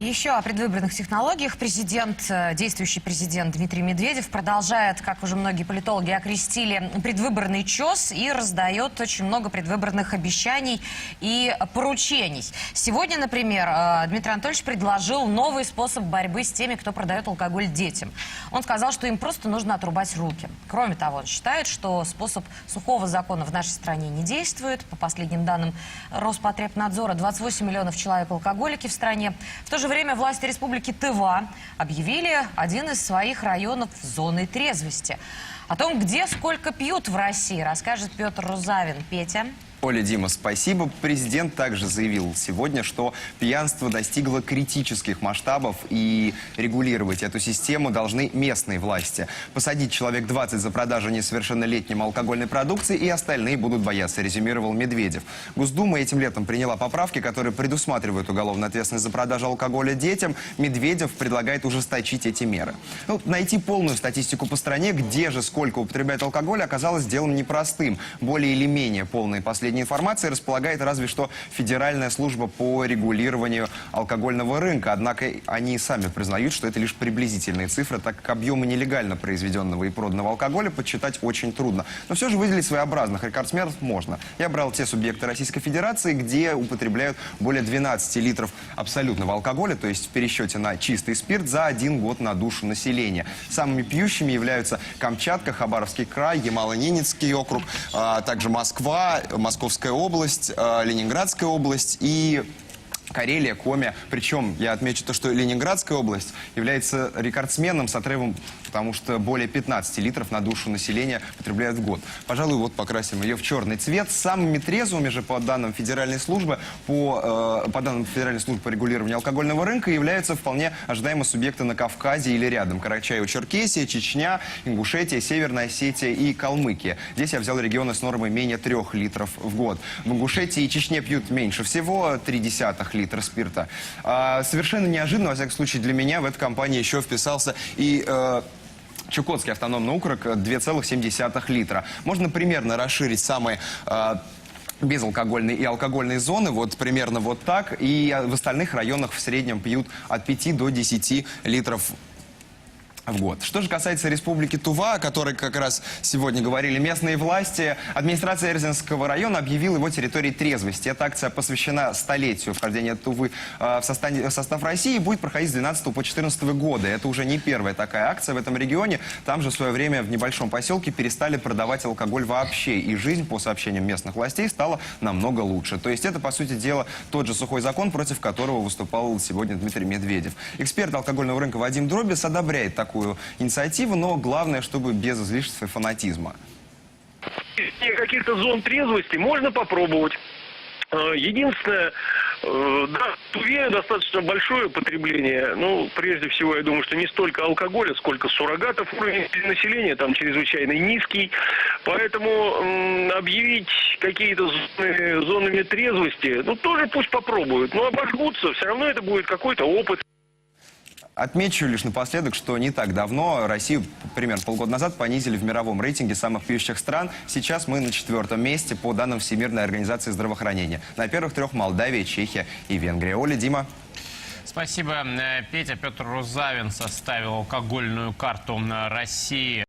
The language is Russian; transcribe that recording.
Еще о предвыборных технологиях. Действующий президент Дмитрий Медведев продолжает, как уже многие политологи окрестили, предвыборный чес и раздает очень много предвыборных обещаний и поручений. Сегодня, например, Дмитрий Анатольевич предложил новый способ борьбы с теми, кто продает алкоголь детям. Он сказал, что им просто нужно отрубать руки. Кроме того, он считает, что способ сухого закона в нашей стране не действует. По последним данным Роспотребнадзора, 28 миллионов человек алкоголики в стране. В то же время власти республики Тыва объявили один из своих районов зоной трезвости. О том, где сколько пьют в России, расскажет Петр Рузавин. Петя. Оля, Дима, спасибо. Президент также заявил сегодня, что пьянство достигло критических масштабов и регулировать эту систему должны местные власти. Посадить человек 20 за продажу несовершеннолетним алкогольной продукции, и остальные будут бояться, резюмировал Медведев. Госдума этим летом приняла поправки, которые предусматривают уголовную ответственность за продажу алкоголя детям. Медведев предлагает ужесточить эти меры. Найти полную статистику по стране, где же сколько употребляют алкоголь, оказалось делом непростым. Более или менее полные последние информации располагает разве что Федеральная служба по регулированию алкогольного рынка. Однако они сами признают, что это лишь приблизительные цифры, так как объемы нелегально произведенного и проданного алкоголя подсчитать очень трудно. Но все же выделить своеобразных рекордсменов можно. Я брал те субъекты Российской Федерации, где употребляют более 12 литров абсолютного алкоголя, то есть в пересчете на чистый спирт за 1 год на душу населения. Самыми пьющими являются Камчатка, Хабаровский край, Ямало-Ненецкий округ, а также Москва, Московская область, Ленинградская область и Карелия, Коми. Причем я отмечу то, что Ленинградская область является рекордсменом с отрывом, потому что более 15 литров на душу населения потребляют в год. Пожалуй, вот покрасим ее в черный цвет. Самыми трезвыми же, по данным Федеральной службы по регулированию алкогольного рынка, являются вполне ожидаемые субъекты на Кавказе или рядом. Карачаево-Черкесия, Чечня, Ингушетия, Северная Осетия и Калмыкия. Здесь я взял регионы с нормой менее 3 литров в год. В Ингушетии и Чечне пьют меньше всего, 0,3 литра спирта. Совершенно неожиданно, во всяком случае для меня, в эту компанию еще вписался и Чукотский автономный округ, 2,7 литра. Можно примерно расширить самые безалкогольные и алкогольные зоны, вот примерно вот так. И в остальных районах в среднем пьют от 5 до 10 литров в год. Что же касается республики Тува, о которой как раз сегодня говорили местные власти, администрация Эрзинского района объявила его территорией трезвости. Эта акция посвящена столетию вхождения Тувы в состав России и будет проходить с 12 по 14 года. Это уже не первая такая акция в этом регионе. Там же в свое время в небольшом поселке перестали продавать алкоголь вообще. И жизнь, по сообщениям местных властей, стала намного лучше. То есть это, по сути дела, тот же сухой закон, против которого выступал сегодня Дмитрий Медведев. Эксперт алкогольного рынка Вадим Дробис одобряет такую инициативу, но главное, чтобы без излишеств и фанатизма. Каких-то зон трезвости можно попробовать. Единственное, да, в Туве достаточно большое потребление. Ну, прежде всего, я думаю, что не столько алкоголя, сколько суррогатов. Уровень населения там чрезвычайно низкий. Поэтому объявить какие-то зонами трезвости, ну, тоже пусть попробуют. Но обожгутся, все равно это будет какой-то опыт. Отмечу лишь напоследок, что не так давно Россию, примерно полгода назад, понизили в мировом рейтинге самых пьющих стран. Сейчас мы на 4-м месте по данным Всемирной организации здравоохранения. На первых 3 Молдавия, Чехия и Венгрия. Оля, Дима. Спасибо, Петя. Петр Рузавин составил алкогольную карту России.